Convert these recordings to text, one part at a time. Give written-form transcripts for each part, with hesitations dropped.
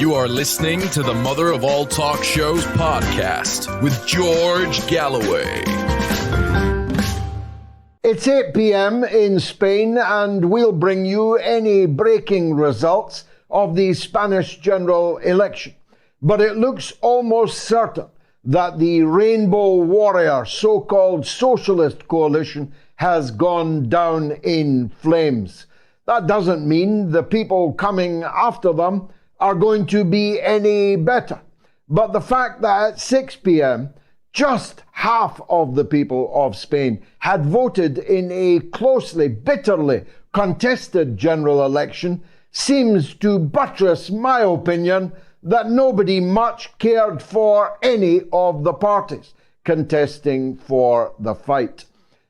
You are listening to the Mother of All Talk Shows podcast with George Galloway. It's 8 p.m. in Spain, and we'll bring you any breaking results of the Spanish general election. But it looks almost certain that the Rainbow Warrior so-called socialist coalition has gone down in flames. That doesn't mean the people coming after them are going to be any better. But the fact that at 6 p.m., just half of the people of Spain had voted in a closely, bitterly contested general election seems to buttress my opinion that nobody much cared for any of the parties contesting for the fight.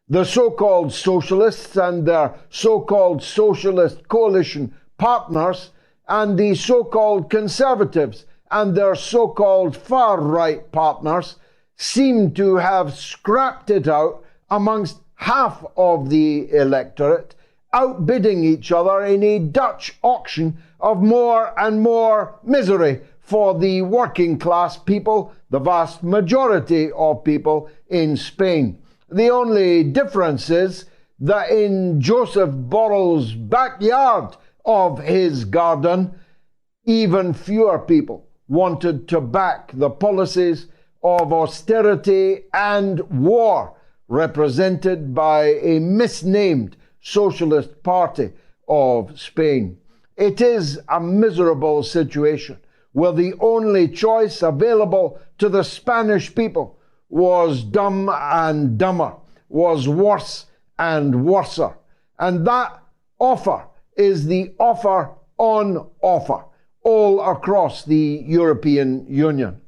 The so-called socialists and their so-called socialist coalition partners, and the so-called conservatives and their so-called far-right partners seem to have scrapped it out amongst half of the electorate, outbidding each other in a Dutch auction of more and more misery for the working class people, the vast majority of people in Spain. The only difference is that in Joseph Borrell's backyard of his garden, even fewer people wanted to back the policies of austerity and war represented by a misnamed Socialist Party of Spain. It is a miserable situation where the only choice available to the Spanish people was dumb and dumber, was worse and worser. And that offer is the offer on offer all across the European Union.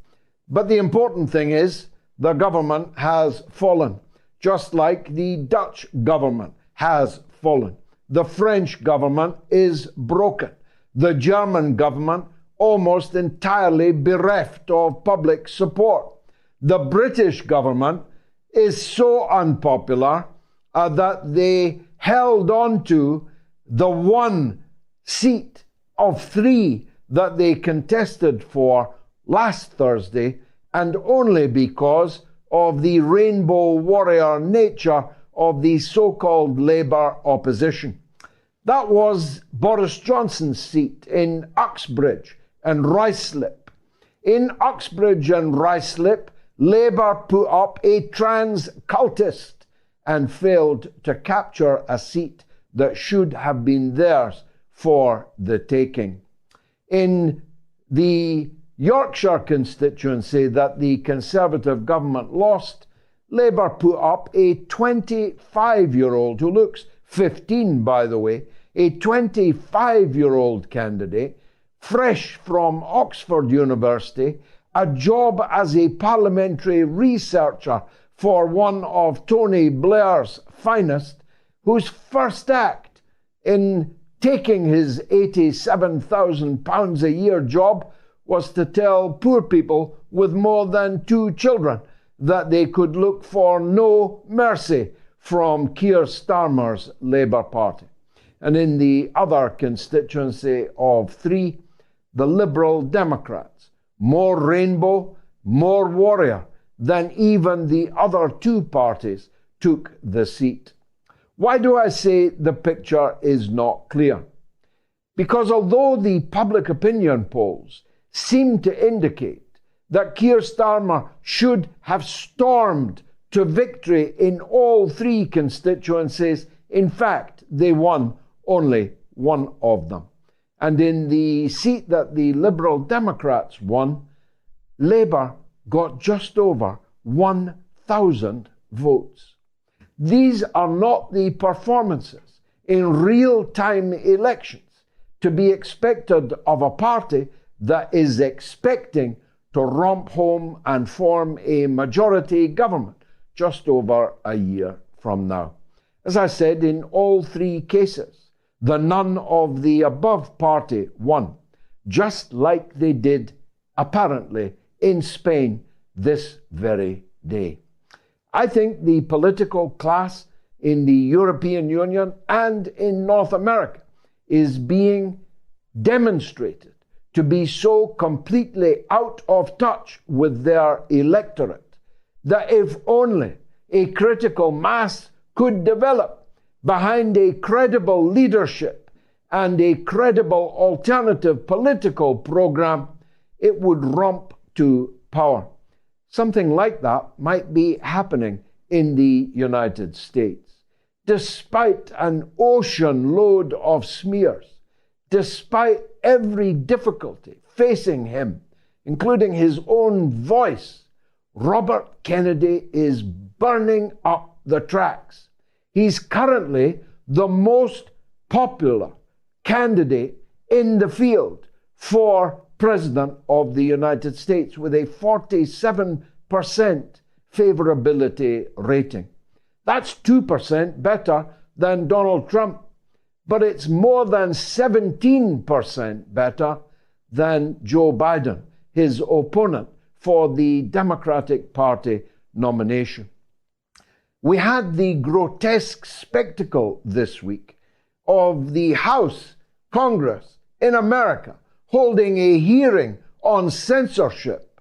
But the important thing is the government has fallen, just like the Dutch government has fallen. The French government is broken. The German government almost entirely bereft of public support. The British government is so unpopular that they held on to the one seat of 3 that they contested for last Thursday, and only because of the Rainbow Warrior nature of the so-called Labour opposition. That was Boris Johnson's seat in Uxbridge and Ruislip. In Uxbridge and Ruislip, Labour put up a trans cultist and failed to capture a seat that should have been theirs for the taking. In the Yorkshire constituency that the Conservative government lost, Labour put up a 25-year-old, who looks 15 by the way, a 25-year-old candidate, fresh from Oxford University, a job as a parliamentary researcher for one of Tony Blair's finest, whose first act in taking his £87,000 a year job was to tell poor people with more than 2 children that they could look for no mercy from Keir Starmer's Labour Party. And in the other constituency of 3, the Liberal Democrats, more rainbow, more warrior than even the other 2 parties, took the seat. Why do I say the picture is not clear? Because although the public opinion polls seem to indicate that Keir Starmer should have stormed to victory in all 3 constituencies, in fact, they won only one of them. And in the seat that the Liberal Democrats won, Labour got just over 1,000 votes. These are not the performances in real-time elections to be expected of a party that is expecting to romp home and form a majority government just over a year from now. As I said, in all 3 cases, the none of the above party won, just like they did, apparently, in Spain this very day. I think the political class in the European Union and in North America is being demonstrated to be so completely out of touch with their electorate that if only a critical mass could develop behind a credible leadership and a credible alternative political program, it would romp to power. Something like that might be happening in the United States. Despite an ocean load of smears, despite every difficulty facing him, including his own voice, Robert Kennedy is burning up the tracks. He's currently the most popular candidate in the field for President of the United States with a 47% favorability rating. That's 2% better than Donald Trump, but it's more than 17% better than Joe Biden, his opponent for the Democratic Party nomination. We had the grotesque spectacle this week of the House, Congress in America holding a hearing on censorship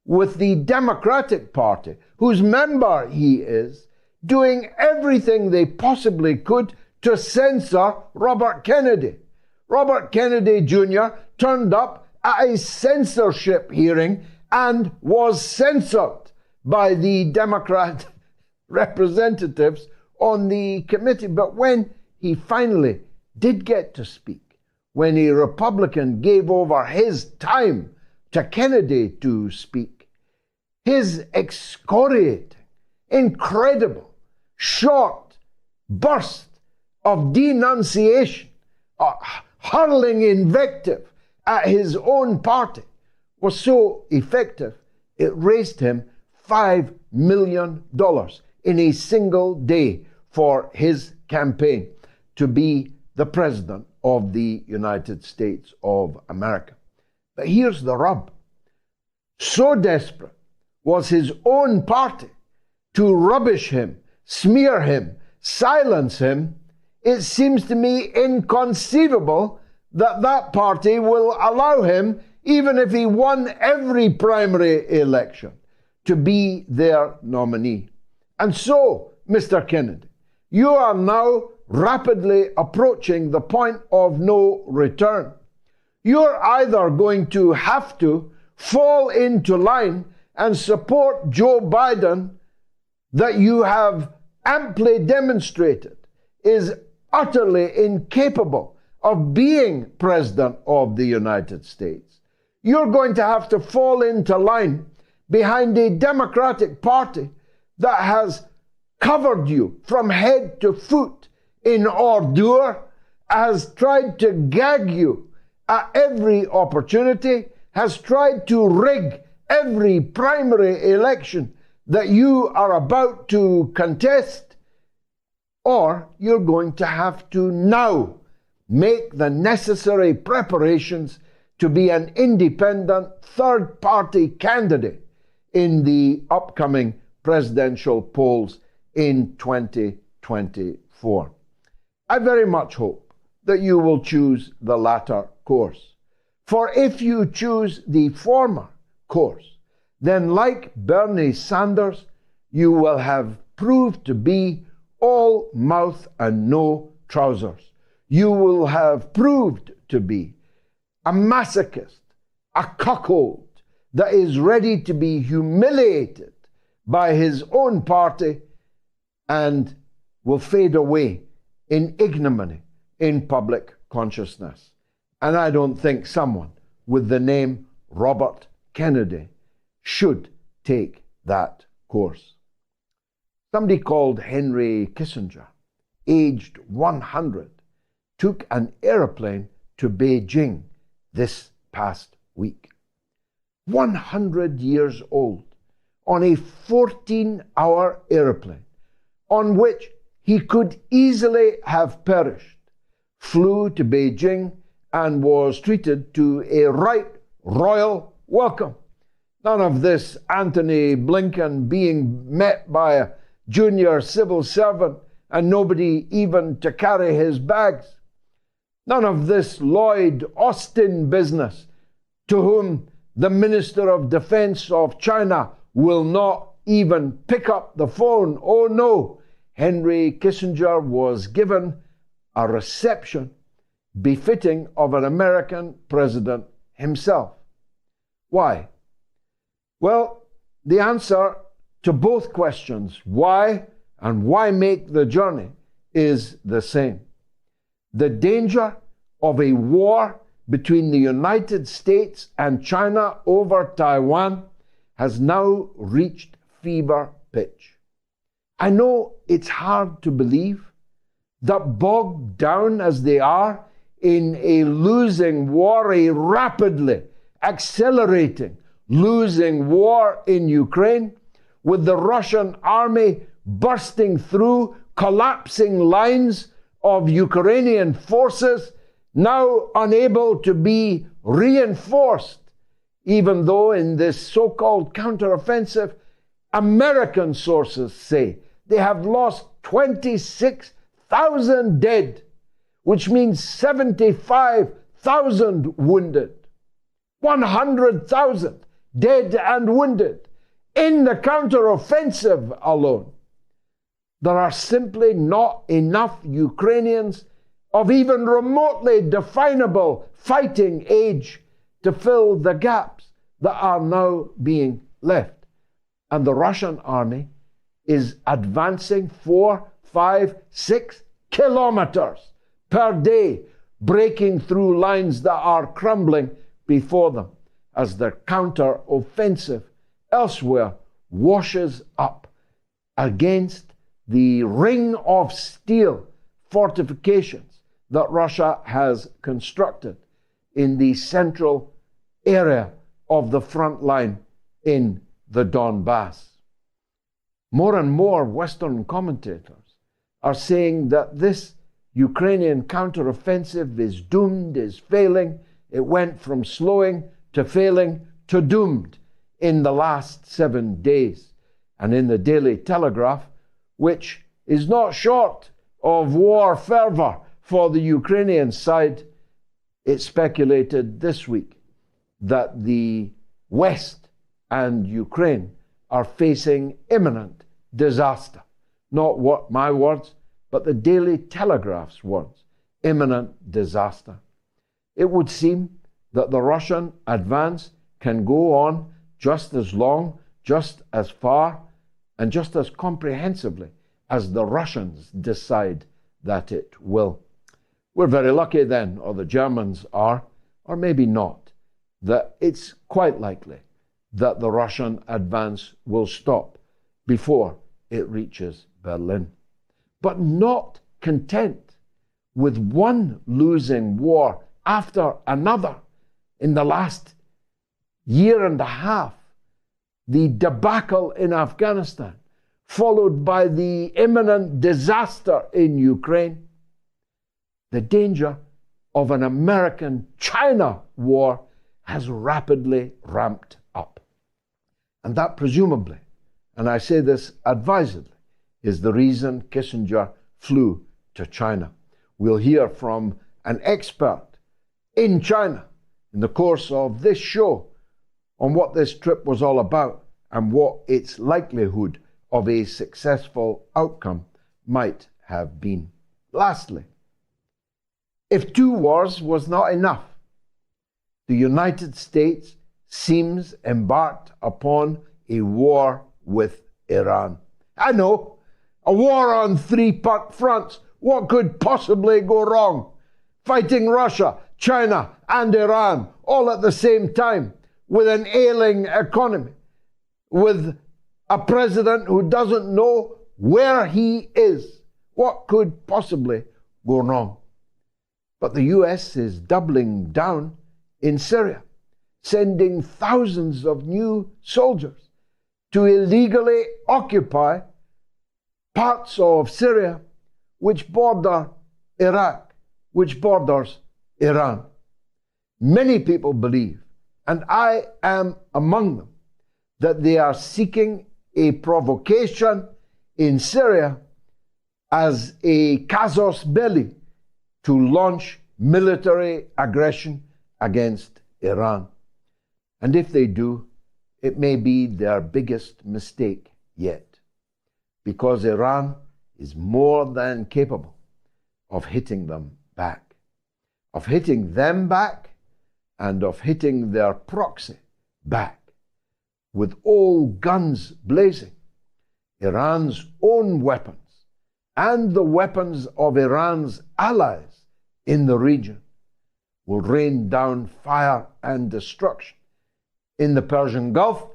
with the Democratic Party, whose member he is, doing everything they possibly could to censor Robert Kennedy. Robert Kennedy Jr. turned up at a censorship hearing and was censored by the Democrat representatives on the committee. But when he finally did get to speak, when a Republican gave over his time to Kennedy to speak, his excoriating, incredible, short burst of denunciation, hurling invective at his own party was so effective, it raised him $5 million in a single day for his campaign to be the president of the United States of America. But here's the rub. So desperate was his own party to rubbish him, smear him, silence him, it seems to me inconceivable that that party will allow him, even if he won every primary election, to be their nominee. And so, Mr. Kennedy, you are now rapidly approaching the point of no return. You're either going to have to fall into line and support Joe Biden, that you have amply demonstrated is utterly incapable of being president of the United States. You're going to have to fall into line behind a Democratic Party that has covered you from head to foot in ordure, has tried to gag you at every opportunity, has tried to rig every primary election that you are about to contest, or you're going to have to now make the necessary preparations to be an independent third-party candidate in the upcoming presidential polls in 2024. I very much hope that you will choose the latter course. For if you choose the former course, then like Bernie Sanders, you will have proved to be all mouth and no trousers. You will have proved to be a masochist, a cuckold that is ready to be humiliated by his own party and will fade away in ignominy in public consciousness. And I don't think someone with the name Robert Kennedy should take that course. Somebody called Henry Kissinger, aged 100, took an airplane to Beijing this past week. 100 years old, on a 14-hour airplane on which he could easily have perished, flew to Beijing and was treated to a right royal welcome. None of this Antony Blinken being met by a junior civil servant and nobody even to carry his bags. None of this Lloyd Austin business to whom the Minister of Defense of China will not even pick up the phone. Oh no, Henry Kissinger was given a reception befitting of an American president himself. Why? Well, the answer to both questions, why and why make the journey, is the same. The danger of a war between the United States and China over Taiwan has now reached fever pitch. I know it's hard to believe that, bogged down as they are in a losing war, a rapidly accelerating losing war in Ukraine, with the Russian army bursting through collapsing lines of Ukrainian forces, now unable to be reinforced, even though in this so-called counteroffensive, American sources say they have lost 26,000 dead, which means 75,000 wounded, 100,000 dead and wounded in the counteroffensive alone. There are simply not enough Ukrainians of even remotely definable fighting age to fill the gaps that are now being left. And the Russian army is advancing 4, 5, 6 kilometers per day, breaking through lines that are crumbling before them as their counter-offensive elsewhere washes up against the ring of steel fortifications that Russia has constructed in the central area of the front line in the Donbass. More and more Western commentators are saying that this Ukrainian counteroffensive is doomed, is failing. It went from slowing to failing to doomed in the last 7 days. And in the Daily Telegraph, which is not short of war fervor for the Ukrainian side, it speculated this week that the West and Ukraine are facing imminent disaster. Not what my words, but the Daily Telegraph's words. Imminent disaster. It would seem that the Russian advance can go on just as long, just as far, and just as comprehensively as the Russians decide that it will. We're very lucky then, or the Germans are, or maybe not, that it's quite likely that the Russian advance will stop before it reaches Berlin. But not content with one losing war after another in the last year and a half, the debacle in Afghanistan, followed by the imminent disaster in Ukraine, the danger of an American-China war has rapidly ramped up. And that presumably, and I say this advisedly, is the reason Kissinger flew to China. We'll hear from an expert in China in the course of this show on what this trip was all about and what its likelihood of a successful outcome might have been. Lastly, if 2 wars was not enough, the United States seems embarked upon a war with Iran. I know, a war on 3 fronts. What could possibly go wrong? Fighting Russia, China, and Iran all at the same time, with an ailing economy, with a president who doesn't know where he is. What could possibly go wrong? But the US is doubling down in Syria, sending thousands of new soldiers to illegally occupy parts of Syria which border Iraq, which borders Iran. Many people believe, and I am among them, that they are seeking a provocation in Syria as a casus belli to launch military aggression against Iran. And if they do, it may be their biggest mistake yet, because Iran is more than capable of hitting them back, and of hitting their proxy back, with all guns blazing. Iran's own weapons and the weapons of Iran's allies in the region will rain down fire and destruction in the Persian Gulf,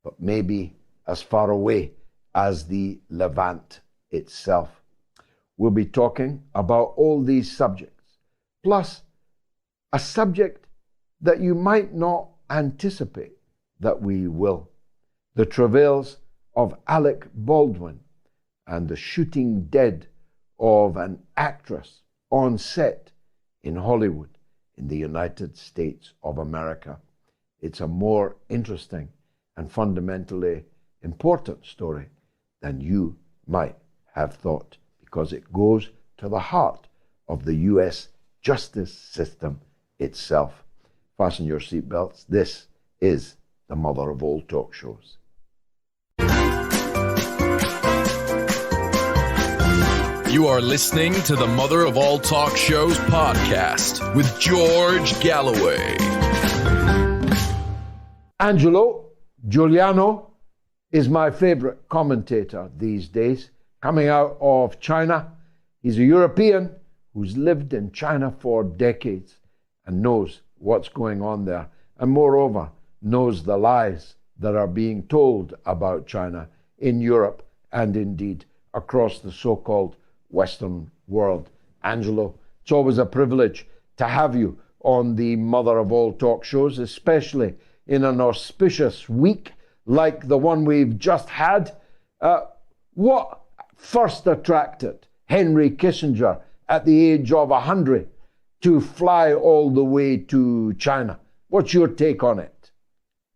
but maybe as far away as the Levant itself. We'll be talking about all these subjects, plus a subject that you might not anticipate that we will: the travails of Alec Baldwin and the shooting dead of an actress on set in Hollywood in the United States of America. It's a more interesting and fundamentally important story than you might have thought, because it goes to the heart of the U.S. justice system itself. Fasten your seatbelts. This is the mother of all talk shows. You are listening to the Mother of All Talk Shows podcast with George Galloway. Angelo Giuliano is my favorite commentator these days, coming out of China. He's a European who's lived in China for decades and knows what's going on there, and moreover, knows the lies that are being told about China in Europe and indeed across the so-called Western world. Angelo, it's always a privilege to have you on the Mother of All Talk Shows, especially in an auspicious week like the one we've just had. What first attracted Henry Kissinger at the age of 100 to fly all the way to China? What's your take on it?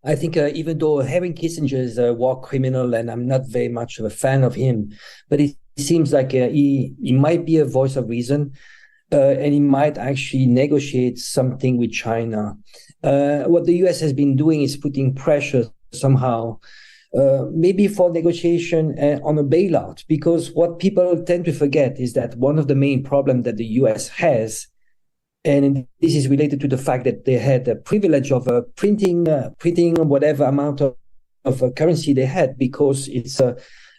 I think even though Henry Kissinger is a war criminal and I'm not very much of a fan of him, but it seems like he might be a voice of reason, and he might actually negotiate something with China. What the US has been doing is putting pressure somehow, maybe for negotiation on a bailout, because what people tend to forget is that one of the main problems that the US has, and this is related to the fact that they had the privilege of printing whatever amount of currency they had, because it's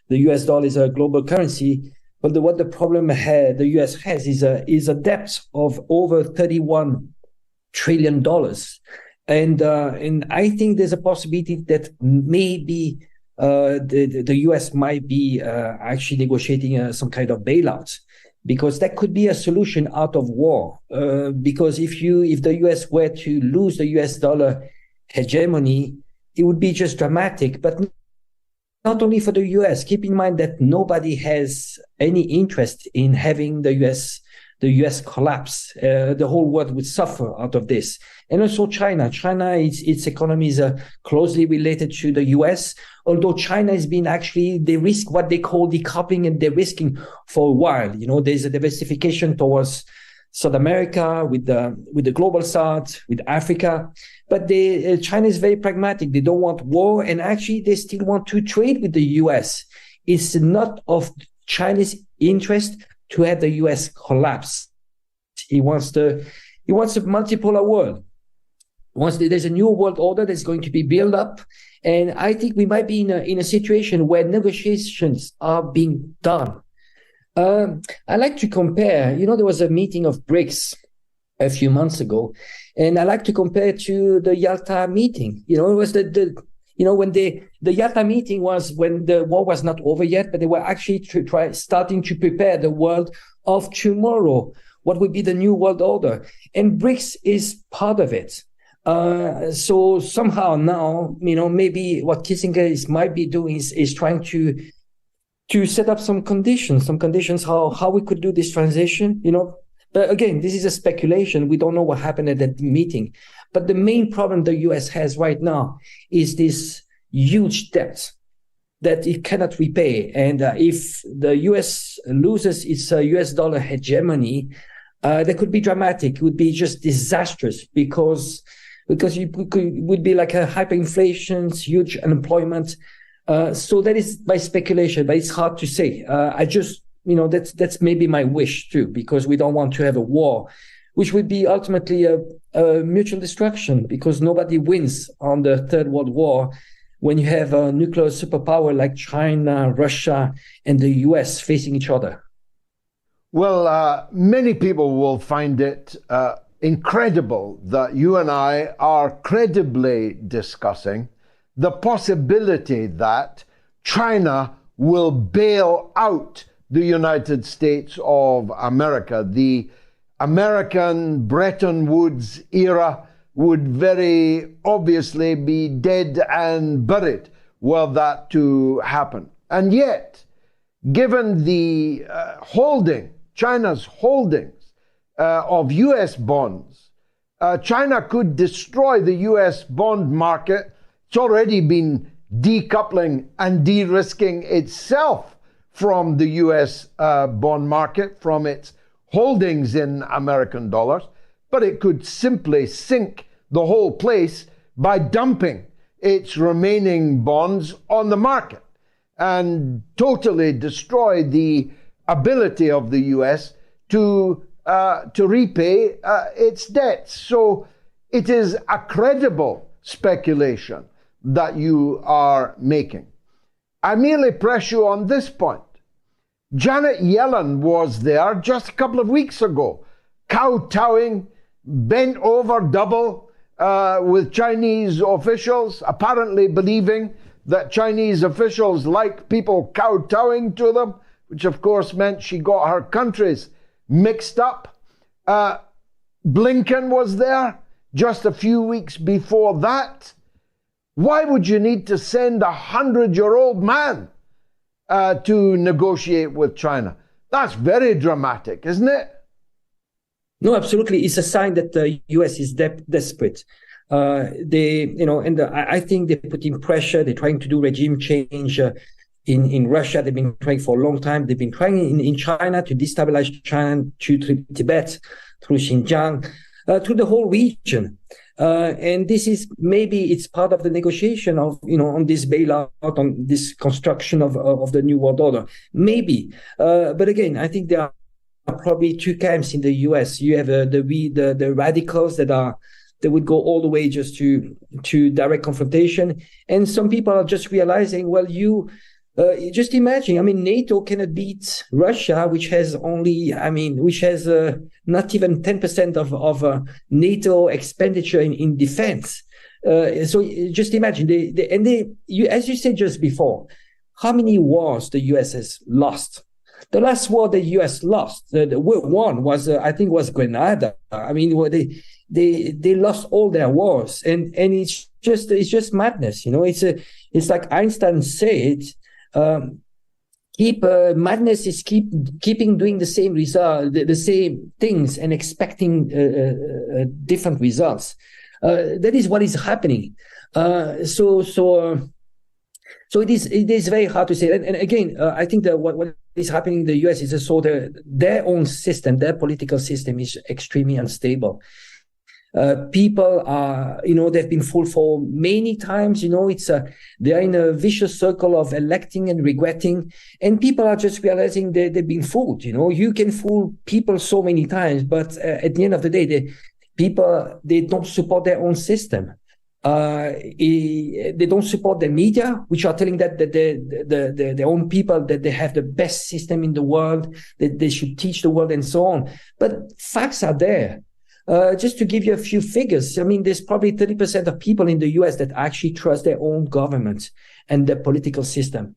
the US dollar is a global currency. But what the problem the US has is a debt of over $31 trillion. And I think there's a possibility that maybe the US might be actually negotiating some kind of bailout, because that could be a solution out of war. Because if the US were to lose the US dollar hegemony, it would be just dramatic. But not only for the US. Keep in mind that nobody has any interest in having the US collapse. The whole world would suffer out of this. And also China. Its economy is closely related to the US, although China has been they risk what they call decoupling, and they're risking for a while. You know, there's a diversification towards South America, with the global South, with Africa. But China is very pragmatic. They don't want war, and actually they still want to trade with the US. It's not of China's interest to have the US collapse. He wants a multipolar world. There's a new world order that's going to be built up, and I think we might be in a situation where negotiations are being done. I like to compare, there was a meeting of BRICS a few months ago, and I like to compare to the Yalta meeting. It was when the Yalta meeting was when the war was not over yet, but they were actually starting to prepare the world of tomorrow. What would be the new world order? And BRICS is part of it. So somehow now, maybe what Kissinger might be doing is trying to set up some conditions how we could do this transition, But again, this is a speculation. We don't know what happened at that meeting. But the main problem the US has right now is this huge debt that it cannot repay. And if the US loses its US dollar hegemony, that could be dramatic. It would be just disastrous, because because it would be like a hyperinflation, huge unemployment. So that is by speculation, but it's hard to say. I just, that's maybe my wish too, because we don't want to have a war, which would be ultimately a mutual destruction, because nobody wins on the Third World War when you have a nuclear superpower like China, Russia, and the US facing each other. Well, many people will find it incredible that you and I are credibly discussing the possibility that China will bail out the United States of America. The American Bretton Woods era would very obviously be dead and buried were that to happen. And yet, given the China's holdings of US bonds, China could destroy the US bond market. It's already been decoupling and de-risking itself from the US bond market, from its holdings in American dollars, but it could simply sink the whole place by dumping its remaining bonds on the market and totally destroy the ability of the US to repay its debts. So it is a credible speculation that you are making. I merely press you on this point. Janet Yellen was there just a couple of weeks ago, kowtowing, bent over double with Chinese officials, apparently believing that Chinese officials like people kowtowing to them, which of course meant she got her countries mixed up. Blinken was there just a few weeks before that. Why would you need to send a 100-year-old man to negotiate with China? That's very dramatic, isn't it? No, absolutely. It's a sign that the U.S. is desperate. I think they're putting pressure. They're trying to do regime change in Russia. They've been trying for a long time. They've been trying in China to destabilize China, through Tibet, through Xinjiang, through the whole region. And this is maybe it's part of the negotiation of, on this bailout, on this construction of the new world order. Maybe. But again, I think there are probably two camps in the US. You have the radicals that would go all the way just to direct confrontation. And some people are just realizing, well, just imagine, NATO cannot beat Russia, which has not even 10% of NATO expenditure in defense. So just imagine, as you said just before, how many wars the US has lost? The last war the US lost, the one was, I think, was Grenada. They lost all their wars, and it's just madness. It's like Einstein said. Madness is keeping doing the same result, the same things, and expecting different results. That is what is happening. So it is very hard to say. And again, I think that what is happening in the US is also their own system, their political system is extremely unstable. People are, they've been fooled for many times. They're in a vicious circle of electing and regretting, and people are just realizing they've been fooled. You can fool people so many times, but at the end of the day, they don't support their own system. They don't support the media, which are telling that their own people that they have the best system in the world, that they should teach the world, and so on. But facts are there. Just to give you a few figures, there's probably 30% of people in the US that actually trust their own government and the political system.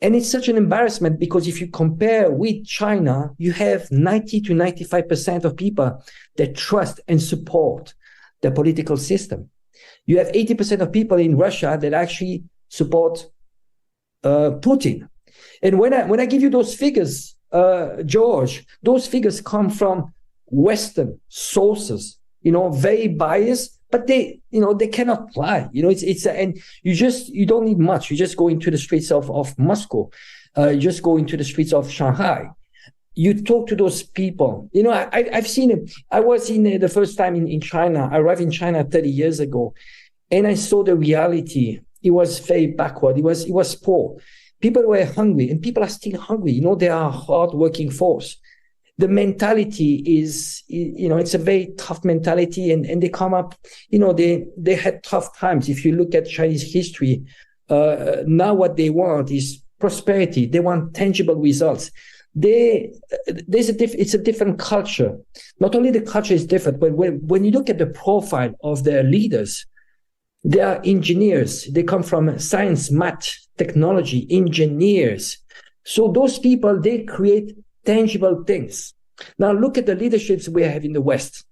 And it's such an embarrassment, because if you compare with China, you have 90 to 95% of people that trust and support the political system. You have 80% of people in Russia that actually support Putin. And when I give you those figures, George, those figures come from Western sources, very biased, but they cannot lie. And you don't need much. You just go into the streets of Moscow, you just go into the streets of Shanghai, you talk to those people. I've seen it. I was the first time in China. I arrived in China 30 years ago, and I saw the reality. It was very backward. It was poor. People were hungry, and people are still hungry. They are a hard-working force. The mentality is, it's a very tough mentality, and they come up, they had tough times. If you look at Chinese history, now what they want is prosperity. They want tangible results. It's a different culture. Not only the culture is different, but when you look at the profile of their leaders, they are engineers. They come from science, math, technology, engineers. So those people, they create tangible things. Now look at the leaderships we have in the West.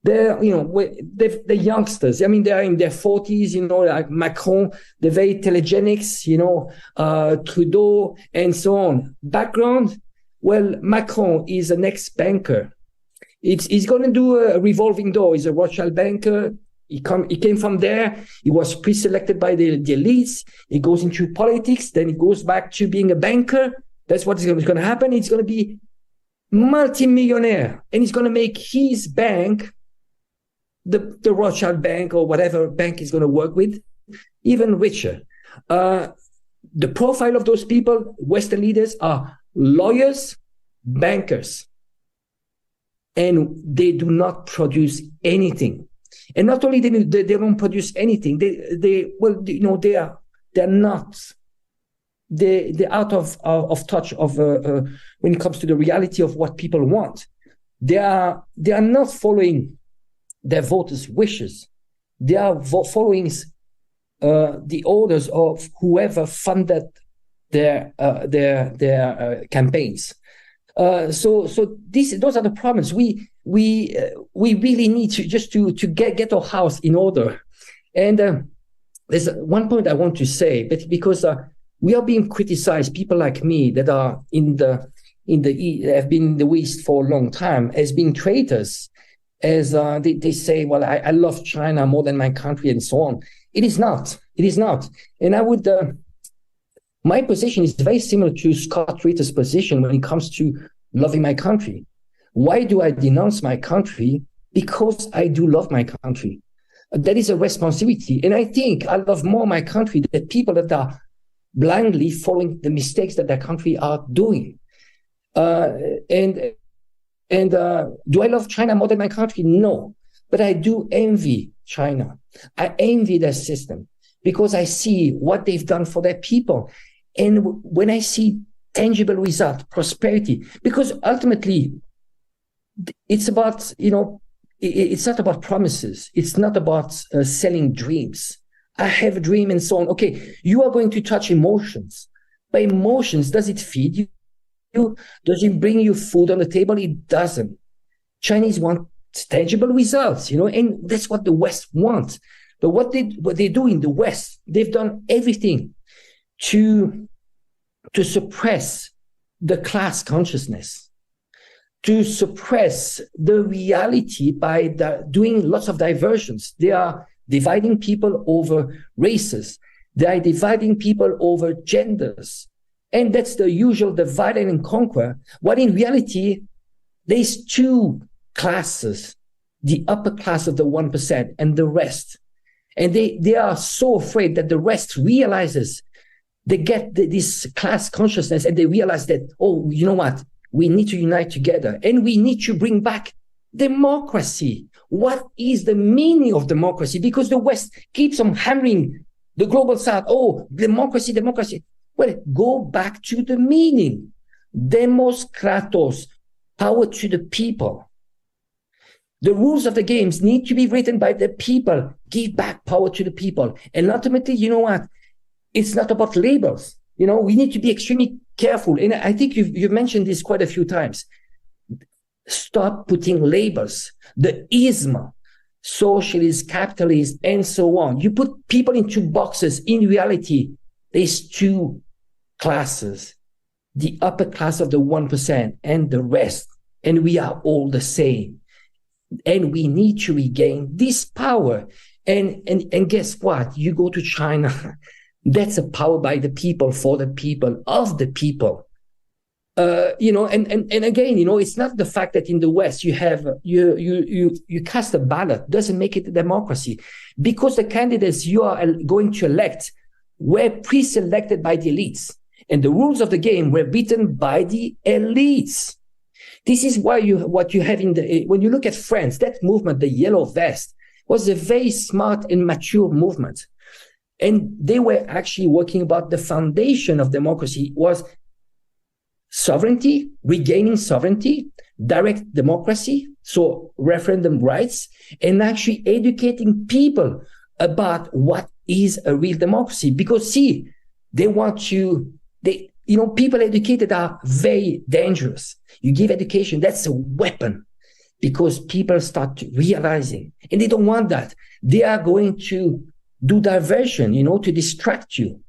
They're youngsters. I mean, they are in their 40s, like Macron, the very telegenics, Trudeau, and so on. Background, well, Macron is an ex-banker. He's going to do a revolving door. He's a Rothschild banker. He came from there. He was pre-selected by the elites. He goes into politics. Then he goes back to being a banker. That's what's going to happen. He's going to be multi-millionaire, and he's going to make his bank, the Rothschild bank or whatever bank he's going to work with, even richer. The profile of those people, Western leaders, are lawyers, bankers, and they do not produce anything. And not only they don't produce anything, they're out of touch of when it comes to the reality of what people want. They are not following their voters' wishes. They are following the orders of whoever funded their campaigns. So those are the problems. We really need to get our house in order. And there's one point I want to say, but because we are being criticized, people like me that are have been in the West for a long time, as being traitors, as they say, well, I love China more than my country and so on. It is not. And I would, my position is very similar to Scott Ritter's position when it comes to loving my country. Why do I denounce my country? Because I do love my country. That is a responsibility. And I think I love more my country than people that are blindly following the mistakes that their country are doing. And do I love China more than my country? No. But I do envy China. I envy their system because I see what they've done for their people. And when I see tangible result, prosperity, because ultimately it's about, it's not about promises. It's not about selling dreams. I have a dream and so on. Okay, you are going to touch emotions. By emotions, does it feed you? Does it bring you food on the table? It doesn't. Chinese want tangible results, and that's what the West wants. But what they do in the West, they've done everything to suppress the class consciousness, to suppress the reality by doing lots of diversions. They are dividing people over races. They are dividing people over genders. And that's the usual divide and conquer. What in reality, there's two classes, the upper class of the 1% and the rest. And they are so afraid that the rest realizes, they get this class consciousness and they realize that, oh, you know what? We need to unite together and we need to bring back democracy. What is the meaning of democracy? Because the West keeps on hammering the global South. Oh, democracy. Well, go back to the meaning. Demos kratos, power to the people. The rules of the games need to be written by the people. Give back power to the people. And ultimately, you know what? It's not about labels. We need to be extremely careful. And I think you've mentioned this quite a few times. Stop putting labels. The ism, socialist, capitalist, and so on. You put people into boxes. In reality, there's two classes. The upper class of the 1% and the rest. And we are all the same. And we need to regain this power. And guess what? You go to China. That's a power by the people, for the people, of the people. And again, it's not the fact that in the West you have you cast a ballot doesn't make it a democracy, because the candidates you are going to elect were pre-selected by the elites, and the rules of the game were written by the elites. This is why what you have when you look at France, that movement, the Yellow Vest, was a very smart and mature movement, and they were actually working about the foundation of democracy was sovereignty, regaining sovereignty, direct democracy, so referendum rights, and actually educating people about what is a real democracy. Because people educated are very dangerous. You give education, that's a weapon, because people start realizing, and they don't want that. They are going to do diversion, to distract you.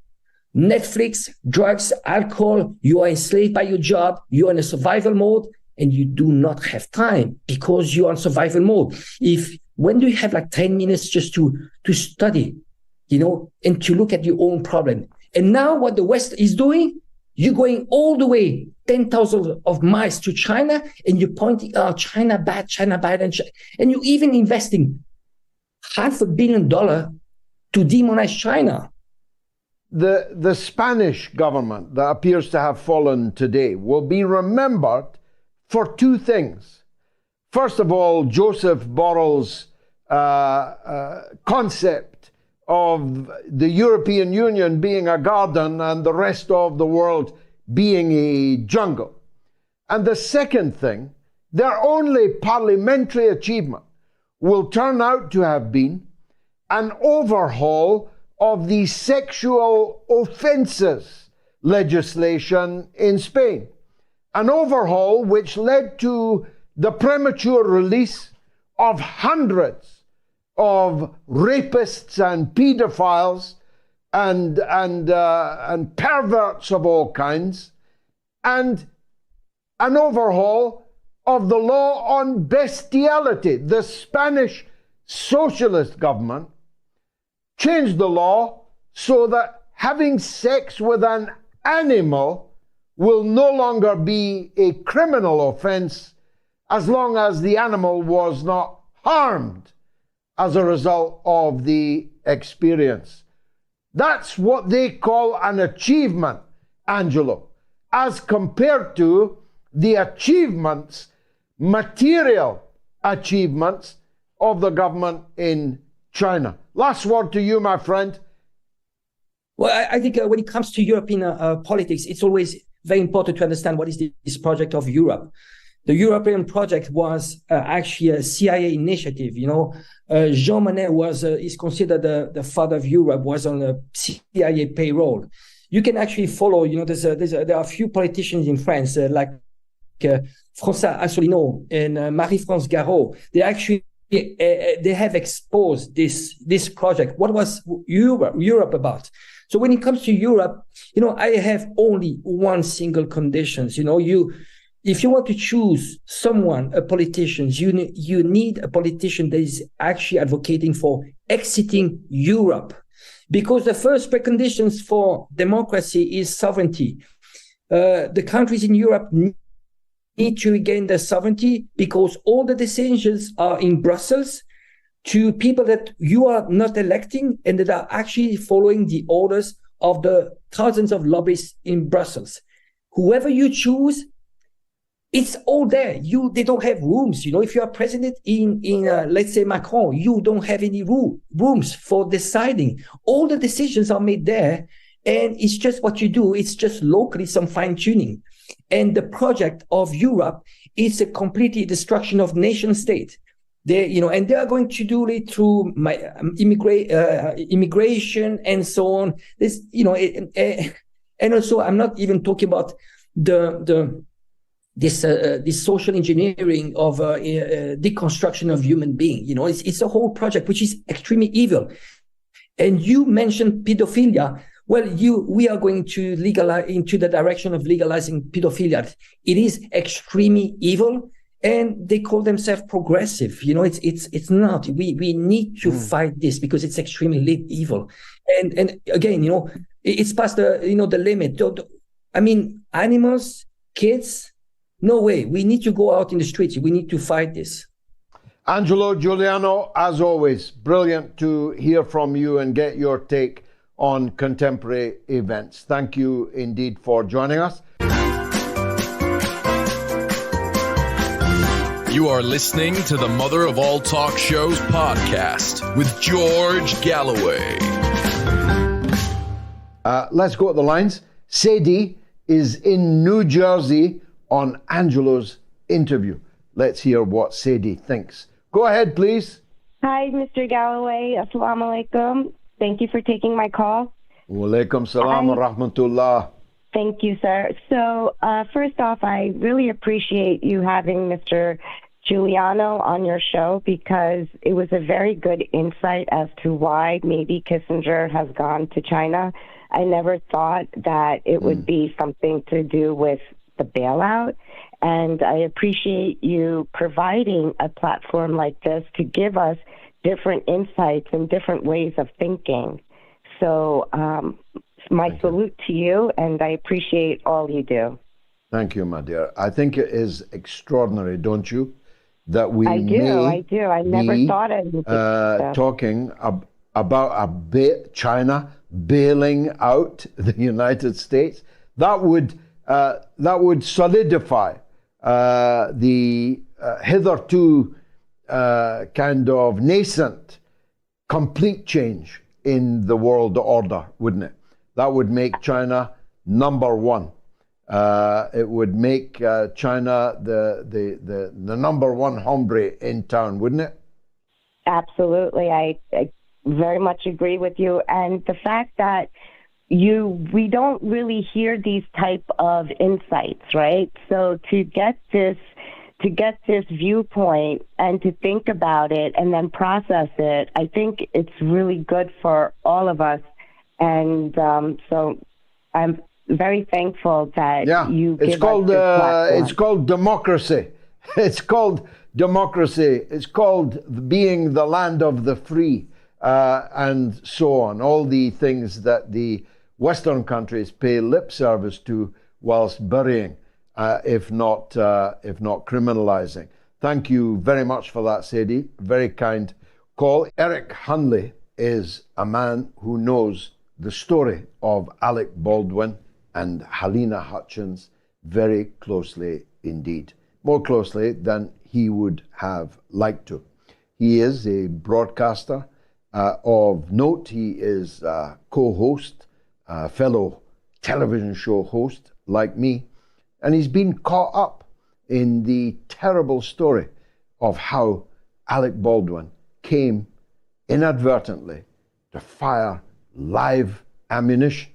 Netflix, drugs, alcohol, you are enslaved by your job, you're in a survival mode, and you do not have time because you're on survival mode. When do you have like 10 minutes just to study, and to look at your own problem? And now what the West is doing, you're going all the way 10,000 of miles to China, and you're pointing out China bad, and you're even investing $500 million to demonize China. The Spanish government that appears to have fallen today will be remembered for two things. First of all, Joseph Borrell's concept of the European Union being a garden and the rest of the world being a jungle. And the second thing, their only parliamentary achievement will turn out to have been an overhaul of the sexual offences legislation in Spain. An overhaul which led to the premature release of hundreds of rapists and pedophiles and perverts of all kinds, and an overhaul of the law on bestiality. The Spanish socialist government changed the law so that having sex with an animal will no longer be a criminal offense as long as the animal was not harmed as a result of the experience. That's what they call an achievement, Angelo, as compared to the achievements, material achievements of the government in China. Last word to you, my friend. Well, I think when it comes to European politics, it's always very important to understand what is this project of Europe. The European project was actually a CIA initiative. Jean Monnet is considered the father of Europe, was on a CIA payroll. You can actually follow, there are a few politicians in France, like François Asselineau and Marie-France Garot. They have exposed this project. What was Europe about? So when it comes to Europe, I have only one single condition. If you want to choose a politician, you need a politician that is actually advocating for exiting Europe, because the first preconditions for democracy is sovereignty. The countries in Europe need to regain their sovereignty, because all the decisions are in Brussels to people that you are not electing and that are actually following the orders of the thousands of lobbyists in Brussels. Whoever you choose, it's all there. They don't have rooms. If you are president in let's say Macron, you don't have any rooms for deciding. All the decisions are made there, and it's just what you do. It's just locally some fine tuning. And the project of Europe is a completely destruction of nation state. They are going to do it through immigration and so on. This, and also I'm not even talking about this social engineering of deconstruction of human being. It's a whole project which is extremely evil. And you mentioned pedophilia. Well, we are going to legalize into the direction of legalizing pedophilia. It is extremely evil, and they call themselves progressive. It's not. We need to fight this because it's extremely evil. And again, it's past the limit. I mean, animals kids, no way. We need to go out in the streets. We need to fight this. Angelo Giuliano, as always, brilliant to hear from you and get your take on contemporary events. Thank you indeed for joining us. You are listening to the Mother of All Talk Shows podcast with George Galloway. Let's go to the lines. Sadie is in New Jersey on Angelo's interview. Let's hear what Sadie thinks. Go ahead, please. Hi, Mr. Galloway. Assalamu alaikum. Thank you for taking my call. Wa alaikum salam wa rahmatullah. Thank you, sir. So, first off, I really appreciate you having Mr. Giuliano on your show because it was a very good insight as to why maybe Kissinger has gone to China. I never thought that it would be something to do with the bailout. And I appreciate you providing a platform like this to give us different insights and different ways of thinking. So my salute to you, and I appreciate all you do. Thank you, my dear. I think it is extraordinary, don't you, that we I do. I never thought of it. Talking about China bailing out the United States. That would solidify the hitherto kind of nascent complete change in the world order, wouldn't it? That would make China number one. It would make China the number one hombre in town, wouldn't it? Absolutely. I very much agree with you. And the fact that we don't really hear these type of insights, right? So to get this viewpoint and to think about it and then process it, I think it's really good for all of us. And so I'm very thankful that you give us this platform. It's called democracy. It's called democracy. It's called being the land of the free, and so on. All the things that the Western countries pay lip service to whilst burying, if not criminalizing. Thank you very much for that, Sadie. Very kind call. Eric Hunley is a man who knows the story of Alec Baldwin and Helena Hutchins very closely indeed. More closely than he would have liked to. He is a broadcaster of note. He is a co-host, a fellow television show host like me, and he's been caught up in the terrible story of how Alec Baldwin came inadvertently to fire live ammunition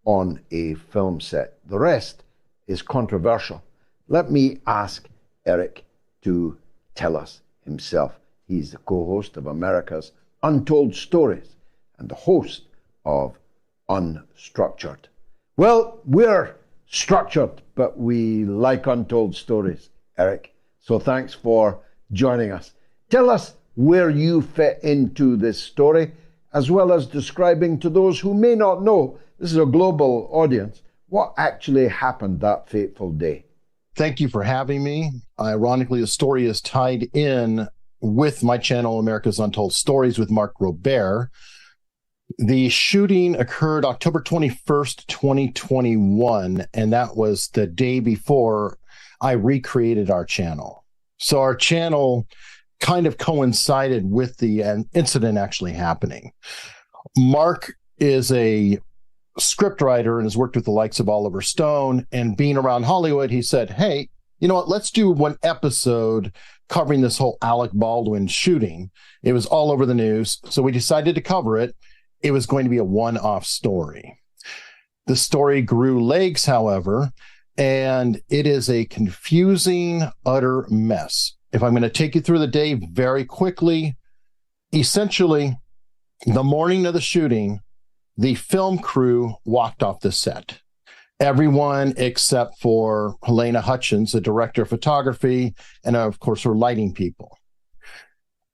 on a film set. The rest is controversial. Let me ask Eric to tell us himself. He's the co-host of America's Untold Stories and the host of Unstructured. Well, we're structured, but we like untold stories, Eric. So thanks for joining us. Tell us where you fit into this story, as well as describing to those who may not know, this is a global audience, what actually happened that fateful day. Thank you for having me. Ironically, the story is tied in with my channel, America's Untold Stories with Mark Robert. The shooting occurred October 21st, 2021, and that was the day before I recreated our channel. So our channel kind of coincided with the incident actually happening. Mark is a scriptwriter and has worked with the likes of Oliver Stone, and being around Hollywood, he said, hey, you know what, let's do one episode covering this whole Alec Baldwin shooting. It was all over the news, so we decided to cover it. It was going to be a one-off story. The story grew legs, however, and it is a confusing, utter mess. If I'm going to take you through the day very quickly, essentially, the morning of the shooting, the film crew walked off the set. Everyone except for Helena Hutchins, the director of photography, and of course her lighting people.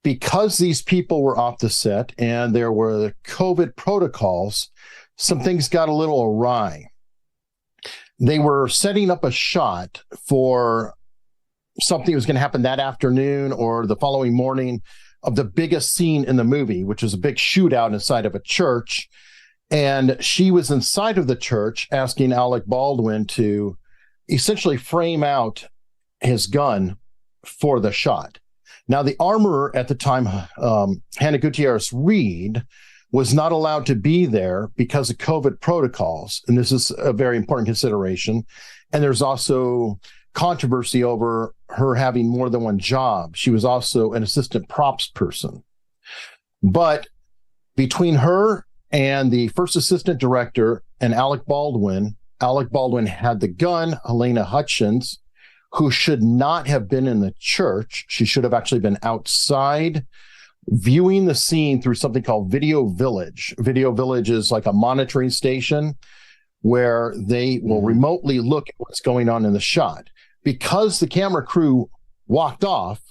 Because these people were off the set and there were COVID protocols, some things got a little awry. they were setting up a shot for something that was going to happen that afternoon or the following morning of the biggest scene in the movie, which is a big shootout inside of a church. And she was inside of the church asking Alec Baldwin to essentially frame out his gun for the shot. Now, the armorer at the time, Hannah Gutierrez Reed, was not allowed to be there because of COVID protocols. And this is a very important consideration. And there's also controversy over her having more than one job. She was also an assistant props person. But between her and the first assistant director and Alec Baldwin had the gun. Helena Hutchins, who should not have been in the church, she should have actually been outside viewing the scene through something called Video Village. Video Village is like a monitoring station where they will remotely look at what's going on in the shot. Because the camera crew walked off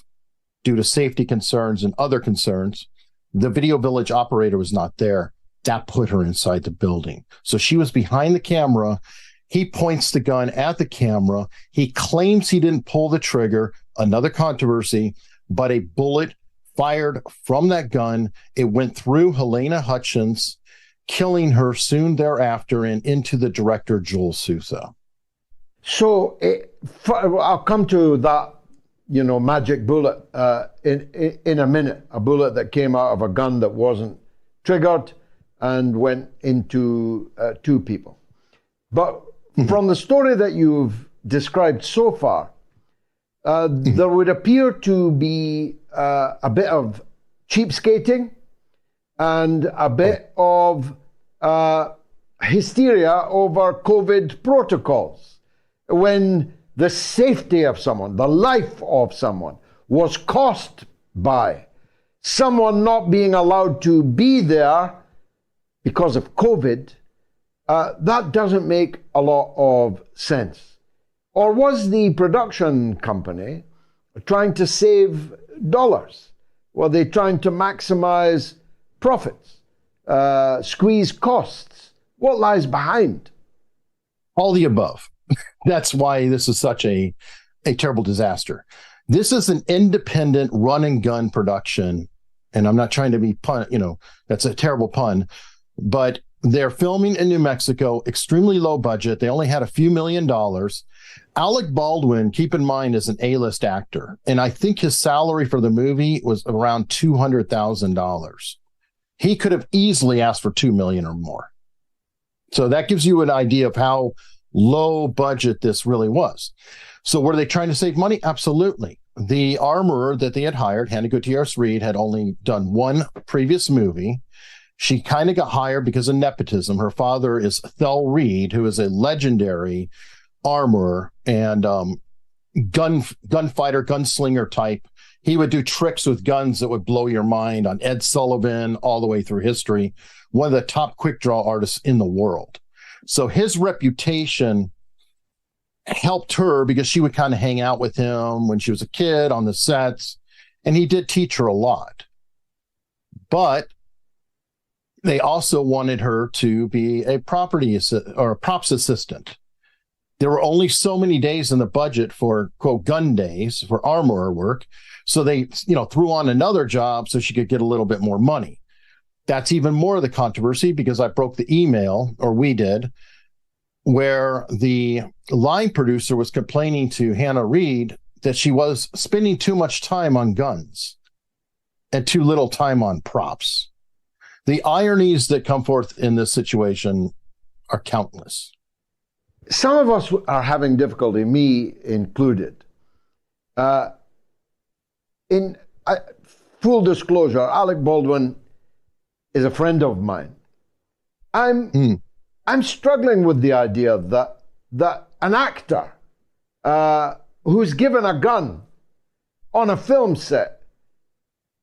due to safety concerns and other concerns, the Video Village operator was not there. That put her inside the building. So she was behind the camera. He points the gun at the camera. He claims he didn't pull the trigger, another controversy, but a bullet fired from that gun. It went through Helena Hutchins, killing her soon thereafter and into the director, Joel Sousa. So I'll come to that, magic bullet in a minute, a bullet that came out of a gun that wasn't triggered and went into two people. But from the story that you've described so far, there would appear to be a bit of cheapskating and a bit of hysteria over COVID protocols, when the safety of someone, the life of someone, was cost by someone not being allowed to be there because of COVID. That doesn't make a lot of sense. Or was the production company trying to save dollars? Were they trying to maximize profits, squeeze costs? What lies behind? All the above. That's why this is such a terrible disaster. This is an independent run and gun production. And I'm not trying to be pun, that's a terrible pun, but they're filming in New Mexico, extremely low budget. They only had a few $1 million. Alec Baldwin, keep in mind, is an A-list actor. And I think his salary for the movie was around $200,000. He could have easily asked for $2 million or more. So that gives you an idea of how low budget this really was. So were they trying to save money? Absolutely. The armorer that they had hired, Hannah Gutierrez Reed, had only done one previous movie. She kind of got hired because of nepotism. Her father is Thel Reed, who is a legendary armorer and gunfighter, gunslinger type. He would do tricks with guns that would blow your mind on Ed Sullivan all the way through history. One of the top quick draw artists in the world. So his reputation helped her because she would kind of hang out with him when she was a kid on the sets, and he did teach her a lot. But they also wanted her to be a props assistant. There were only so many days in the budget for, quote, gun days, for armorer work. So they, threw on another job so she could get a little bit more money. That's even more of the controversy because I broke the email, or we did, where the line producer was complaining to Hannah Reed that she was spending too much time on guns and too little time on props. The ironies that come forth in this situation are countless. Some of us are having difficulty, me included. In full disclosure, Alec Baldwin is a friend of mine. I'm struggling with the idea that an actor who's given a gun on a film set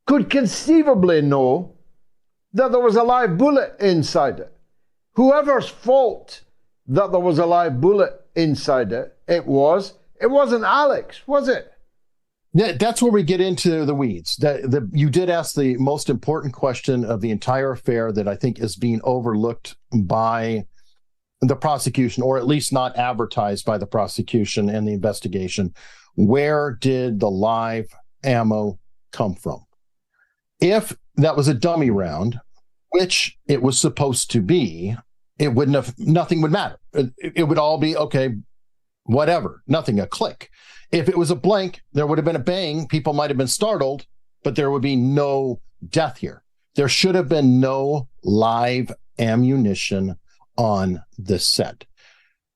could conceivably know that there was a live bullet inside it. Whoever's fault that there was a live bullet inside it, it wasn't Alex, was it? Yeah, that's where we get into the weeds. You did ask the most important question of the entire affair that I think is being overlooked by the prosecution, or at least not advertised by the prosecution and the investigation. Where did the live ammo come from? If that was a dummy round, which it was supposed to be, nothing would matter. It would all be, okay, whatever, nothing, a click. If it was a blank, there would have been a bang. People might have been startled, but there would be no death here. There should have been no live ammunition on the set.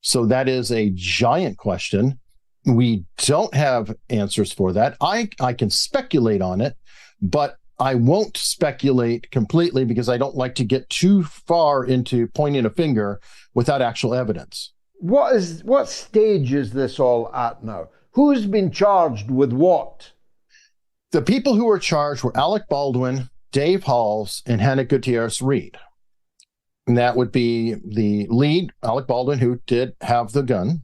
So that is a giant question. We don't have answers for that. I can speculate on it, but I won't speculate completely because I don't like to get too far into pointing a finger without actual evidence. What stage is this all at now? Who's been charged with what? The people who were charged were Alec Baldwin, Dave Halls, and Hannah Gutierrez-Reed. And that would be the lead, Alec Baldwin, who did have the gun.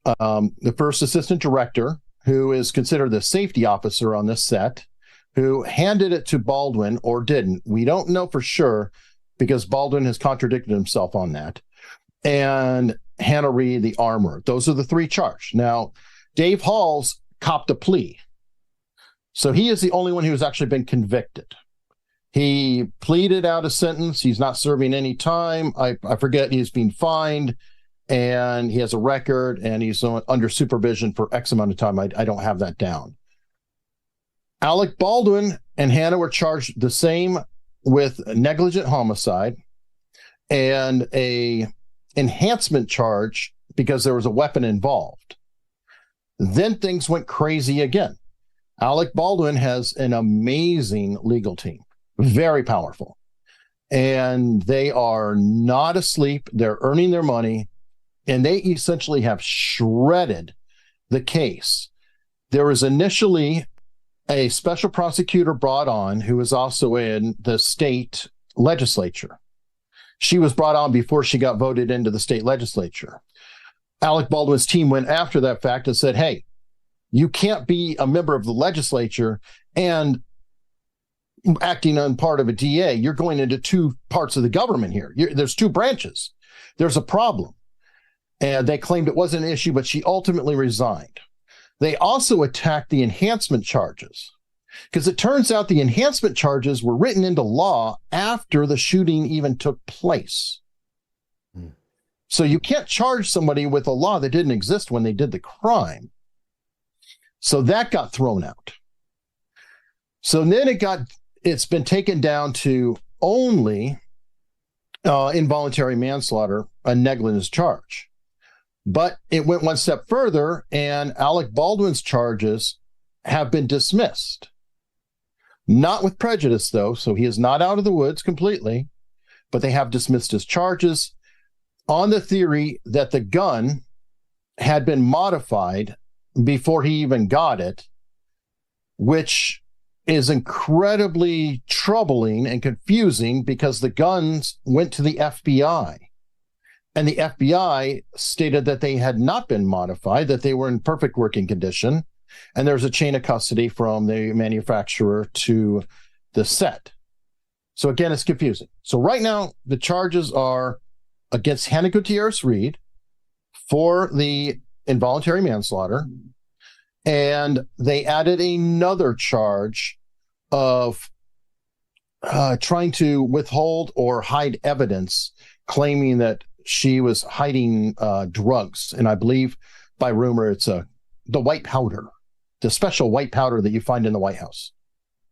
The first assistant director, who is considered the safety officer on this set, who handed it to Baldwin or didn't. We don't know for sure because Baldwin has contradicted himself on that. And Hannah Reed, the armorer. Those are the three charged. Now, Dave Halls copped a plea. So he is the only one who has actually been convicted. He pleaded out a sentence. He's not serving any time. I forget, he's being fined, and he has a record, and he's under supervision for X amount of time. I don't have that down. Alec Baldwin and Hannah were charged the same with negligent homicide and a enhancement charge because there was a weapon involved. Then things went crazy again. Alec Baldwin has an amazing legal team, very powerful, and they are not asleep. They're earning their money, and they essentially have shredded the case. There was initially a special prosecutor brought on who was also in the state legislature. She was brought on before she got voted into the state legislature. Alec Baldwin's team went after that fact and said, hey, you can't be a member of the legislature and acting on part of a DA. You're going into two parts of the government here. There's two branches. There's a problem. And they claimed it wasn't an issue, but she ultimately resigned. They also attacked the enhancement charges because it turns out the enhancement charges were written into law after the shooting even took place. So you can't charge somebody with a law that didn't exist when they did the crime. So that got thrown out. So then it's been taken down to only involuntary manslaughter, a negligence charge. But it went one step further, and Alec Baldwin's charges have been dismissed. Not with prejudice, though, so he is not out of the woods completely, but they have dismissed his charges on the theory that the gun had been modified before he even got it, which is incredibly troubling and confusing because the guns went to the FBI. And the FBI stated that they had not been modified, that they were in perfect working condition. And there's a chain of custody from the manufacturer to the set. So again, it's confusing. So right now, the charges are against Hannah Gutierrez-Reed for the involuntary manslaughter. And they added another charge of trying to withhold or hide evidence, claiming that she was hiding drugs. And I believe by rumor, it's the white powder, the special white powder that you find in the White House.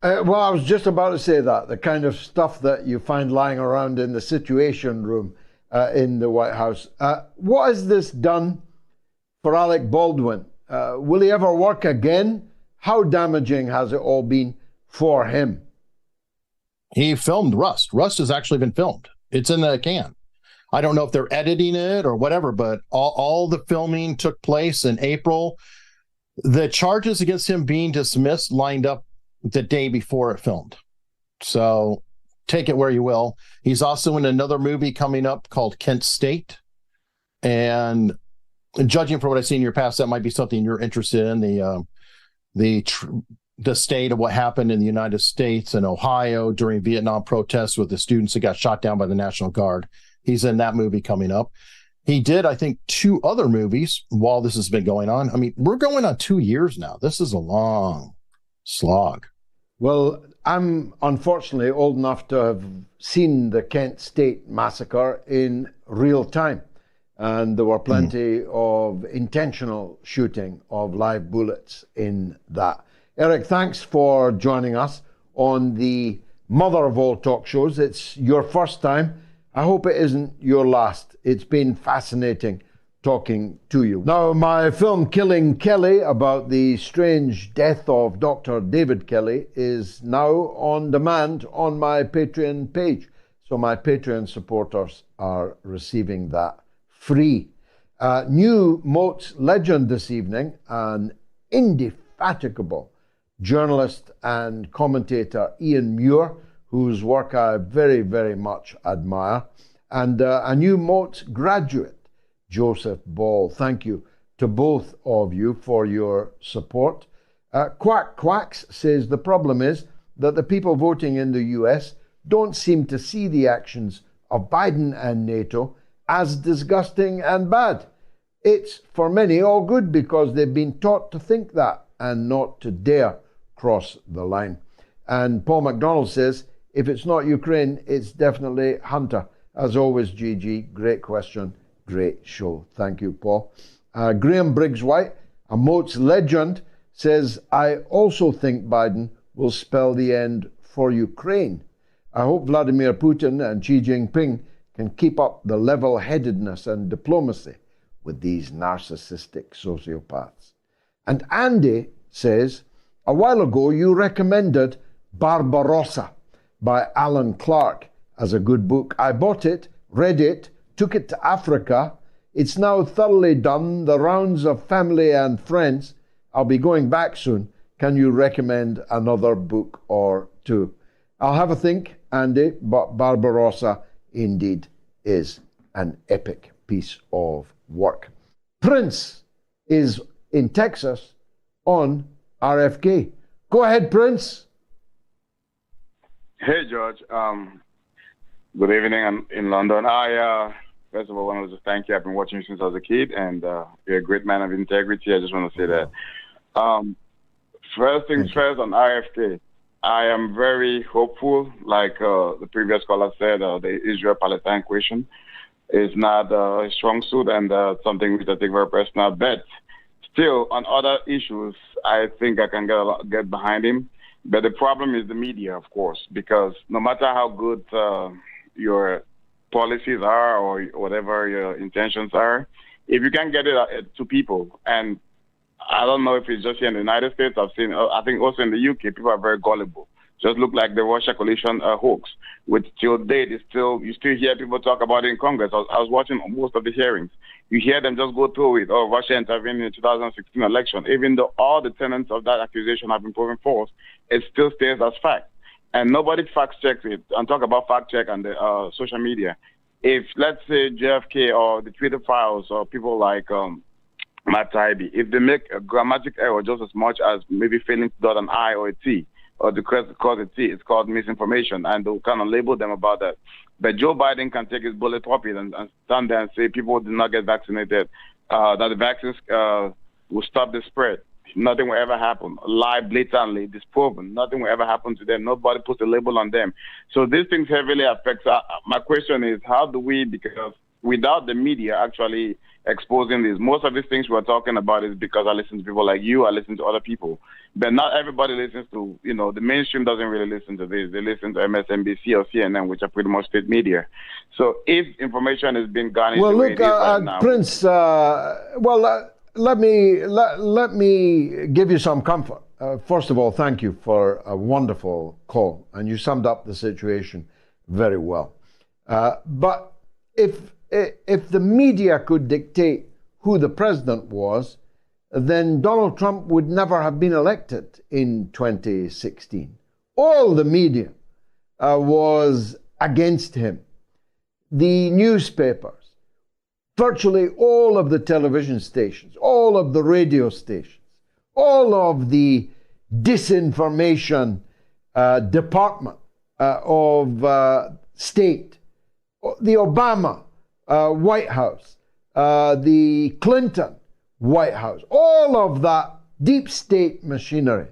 Well, I was just about to say that, the kind of stuff that you find lying around in the Situation Room in the White House. What has this done for Alec Baldwin? Will he ever work again? How damaging has it all been for him? He filmed Rust. Rust has actually been filmed. It's in the can. I don't know if they're editing it or whatever, but all the filming took place in April. The charges against him being dismissed lined up the day before it filmed. So take it where you will. He's also in another movie coming up called Kent State. And judging from what I've seen in your past, that might be something you're interested in, the state of what happened in the United States and Ohio during Vietnam protests with the students that got shot down by the National Guard. He's in that movie coming up. He did, I think, 2 other movies while this has been going on. I mean, we're going on 2 years now. This is a long slog. Well, I'm unfortunately old enough to have seen the Kent State massacre in real time. And there were plenty of intentional shooting of live bullets in that. Eric, thanks for joining us on the mother of all talk shows. It's your first time. I hope it isn't your last. It's been fascinating talking to you. Now, my film Killing Kelly, about the strange death of Dr. David Kelly, is now on demand on my Patreon page. So my Patreon supporters are receiving that free. New Moats legend this evening, an indefatigable journalist and commentator, Ian Muir, whose work I very, very much admire, and a new Moats graduate, Joseph Ball. Thank you to both of you for your support. Quack Quacks says the problem is that the people voting in the US don't seem to see the actions of Biden and NATO as disgusting and bad. It's for many all good because they've been taught to think that and not to dare cross the line. And Paul McDonald says, if it's not Ukraine, it's definitely Hunter. As always, Gigi, great question, great show. Thank you, Paul. Graham Briggs-White, a Moats legend, says, I also think Biden will spell the end for Ukraine. I hope Vladimir Putin and Xi Jinping can keep up the level-headedness and diplomacy with these narcissistic sociopaths. And Andy says, a while ago you recommended Barbarossa by Alan Clark as a good book. I bought it, read it, took it to Africa. It's now thoroughly done the rounds of family and friends. I'll be going back soon. Can you recommend another book or two? I'll have a think, Andy, but Barbarossa indeed is an epic piece of work. Prince is in Texas on RFK. Go ahead, Prince. Hey, George. Good evening. I'm in London. I first of all want to just thank you. I've been watching you since I was a kid, and you're a great man of integrity. I just want to say that. First things first on RFK. I am very hopeful, like the previous caller said, the Israel-Palestine question is not a strong suit and something which I take very personal. But still, on other issues, I think I can get behind him. But the problem is the media, of course, because no matter how good your policies are or whatever your intentions are, if you can get it to people, and I don't know if it's just here in the United States, I think also in the UK, people are very gullible. Just look like the Russia coalition hoax, which till date is you still hear people talk about it in Congress. I was watching most of the hearings. You hear them just go through it. Oh, Russia intervened in the 2016 election. Even though all the tenets of that accusation have been proven false, it still stays as fact. And nobody fact checks it. And talk about fact check on the social media. If, let's say, JFK or the Twitter files or people like Matt Taibbi, if they make a grammatic error just as much as maybe failing to dot an I or a T, or to cause a T, it's called misinformation, and they'll kind of label them about that. But Joe Biden can take his bullet pulpit and stand there and say people did not get vaccinated, that the vaccines will stop the spread. Nothing will ever happen. Lie blatantly, disproven. Nothing will ever happen to them. Nobody puts a label on them. So these things heavily affect. My question is, how do we, because without the media actually exposing this, most of these things we're talking about is because I listen to people like you, I listen to other people. But not everybody listens to, the mainstream doesn't really listen to this. They listen to MSNBC or CNN, which are pretty much state media. So if information is being garnished well, the way look, it is right now, Prince, let me give you some comfort. First of all, thank you for a wonderful call, and you summed up the situation very well. But if the media could dictate who the president was, then Donald Trump would never have been elected in 2016. All the media was against him. The newspapers, virtually all of the television stations, all of the radio stations, all of the disinformation department of state, the Obama White House, the Clinton White House, all of that deep state machinery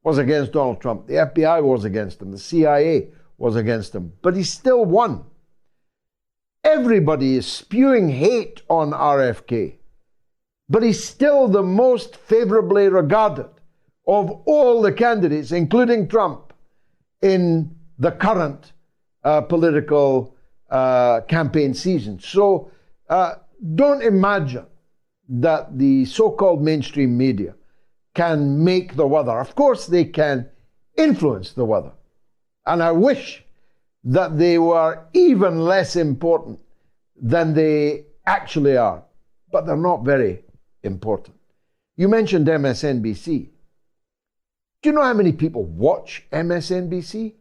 was against Donald Trump. The FBI was against him. The CIA was against him. But he still won. Everybody is spewing hate on RFK. But he's still the most favorably regarded of all the candidates, including Trump, in the current political campaign season. So don't imagine that the so-called mainstream media can make the weather. Of course, they can influence the weather. And I wish that they were even less important than they actually are. But they're not very important. You mentioned MSNBC. Do you know how many people watch MSNBC?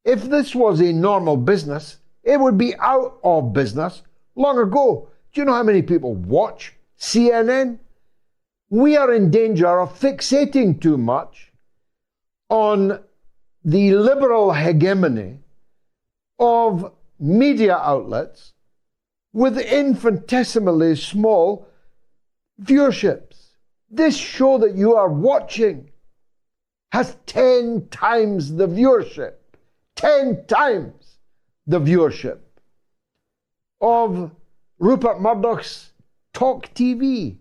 If this was a normal business, it would be out of business long ago. Do you know how many people watch CNN? We are in danger of fixating too much on the liberal hegemony of media outlets with infinitesimally small viewerships. This show that you are watching has 10 times the viewership. 10 times the viewership of Rupert Murdoch's Talk TV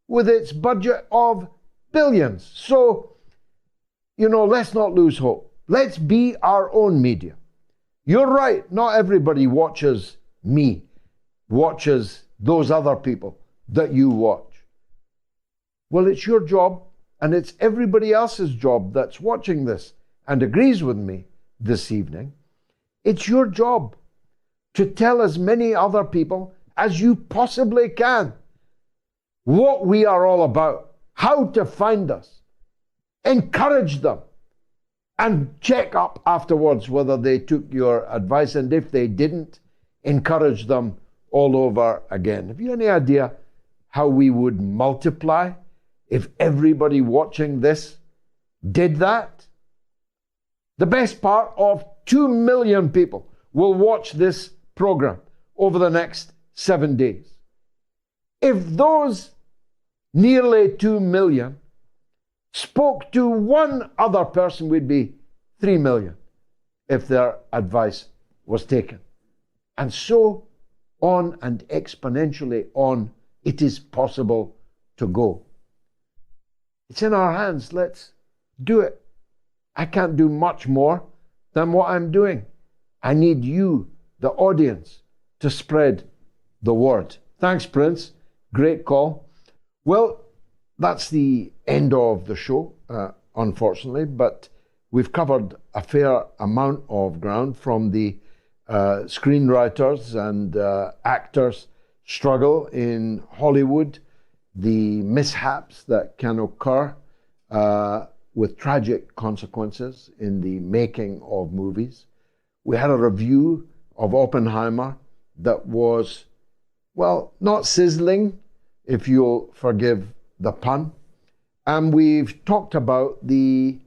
with its budget of billions. So, let's not lose hope. Let's be our own media. You're right, not everybody watches me, watches those other people that you watch. Well, it's your job, and it's everybody else's job that's watching this and agrees with me this evening. It's your job to tell as many other people as you possibly can what we are all about, how to find us, encourage them, and check up afterwards whether they took your advice, and if they didn't, encourage them all over again. Have you any idea how we would multiply if everybody watching this did that? The best part of 2 million people will watch this program over the next 7 days. If those nearly 2 million spoke to one other person, we'd be 3 million if their advice was taken. And so on and exponentially on, it is possible to go. It's in our hands. Let's do it. I can't do much more than what I'm doing. I need you, the audience, to spread the word. Thanks, Prince. Great call. Well, that's the end of the show, unfortunately, but we've covered a fair amount of ground, from the screenwriters and actors' struggle in Hollywood, the mishaps that can occur with tragic consequences in the making of movies. We had a review of Oppenheimer that was, well, not sizzling, if you'll forgive the pun. And we've talked about the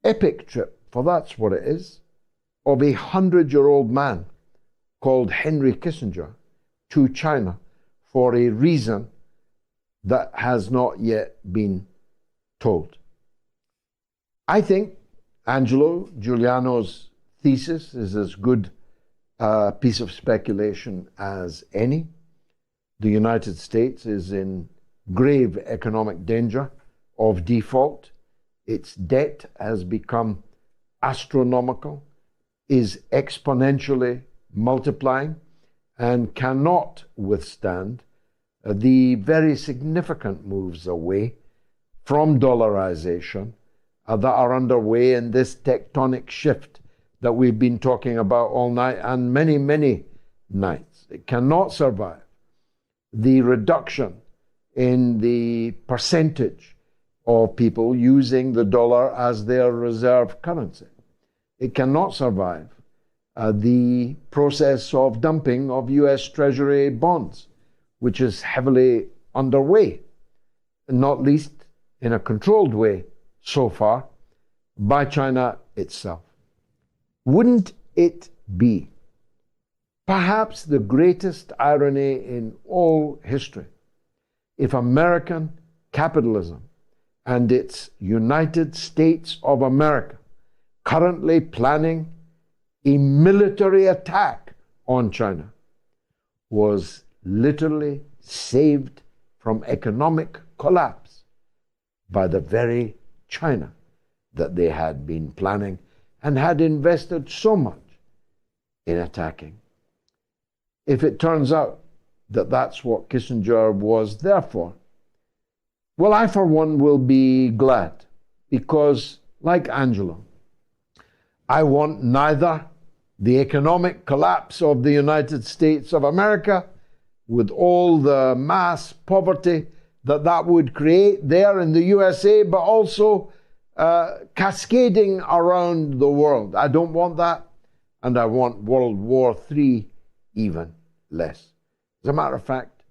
epic trip, for that's what it is, of a 100-year-old man called Henry Kissinger to China for a reason that has not yet been told. I think Angelo Giuliano's thesis is as good a piece of speculation as any. The United States is in grave economic danger of default. Its debt has become astronomical, is exponentially multiplying, and cannot withstand the very significant moves away from dollarization that are underway in this tectonic shift that we've been talking about all night and many, many nights. It cannot survive the reduction in the percentage of people using the dollar as their reserve currency. It cannot survive the process of dumping of US Treasury bonds, which is heavily underway, not least in a controlled way so far by China itself. Wouldn't it be perhaps the greatest irony in all history. If American capitalism and its United States of America currently planning a military attack on China was literally saved from economic collapse by the very China that they had been planning and had invested so much in attacking. If it turns out that that's what Kissinger was there for, well, I for one will be glad, because like Angelo, I want neither the economic collapse of the United States of America with all the mass poverty that would create there in the USA, but also cascading around the world. I don't want that, and I want World War III even less. As a matter of fact,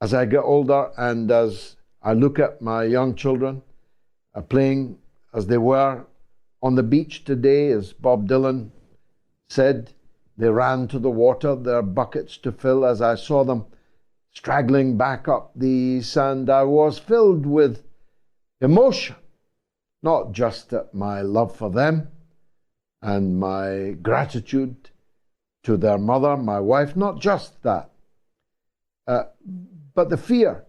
as I get older and as I look at my young children playing as they were on the beach today, as Bob Dylan said, they ran to the water, their buckets to fill. As I saw them straggling back up the sand, I was filled with emotion, not just at my love for them and my gratitude to their mother, my wife, not just that, but the fear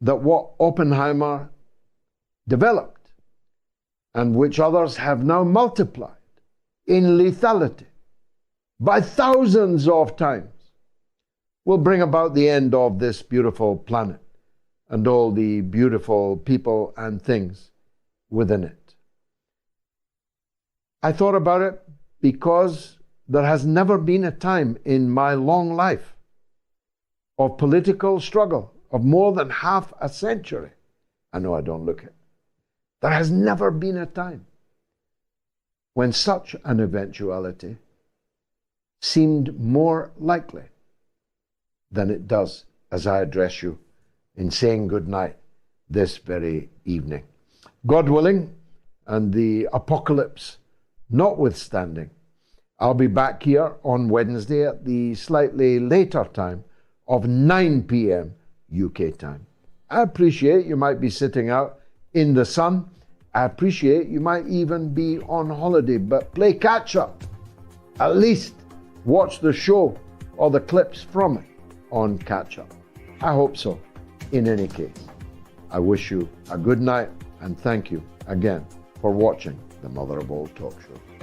that what Oppenheimer developed and which others have now multiplied in lethality by thousands of times will bring about the end of this beautiful planet and all the beautiful people and things within it. I thought about it because there has never been a time in my long life of political struggle of more than half a century. I know I don't look it. There has never been a time when such an eventuality seemed more likely than it does as I address you in saying good night this very evening. God willing, and the apocalypse notwithstanding, I'll be back here on Wednesday at the slightly later time of 9 p.m. UK time. I appreciate you might be sitting out in the sun. I appreciate you might even be on holiday, but play catch up. At least watch the show or the clips from it on catch up. I hope so. In any case, I wish you a good night and thank you again for watching the Mother of All Talk Show.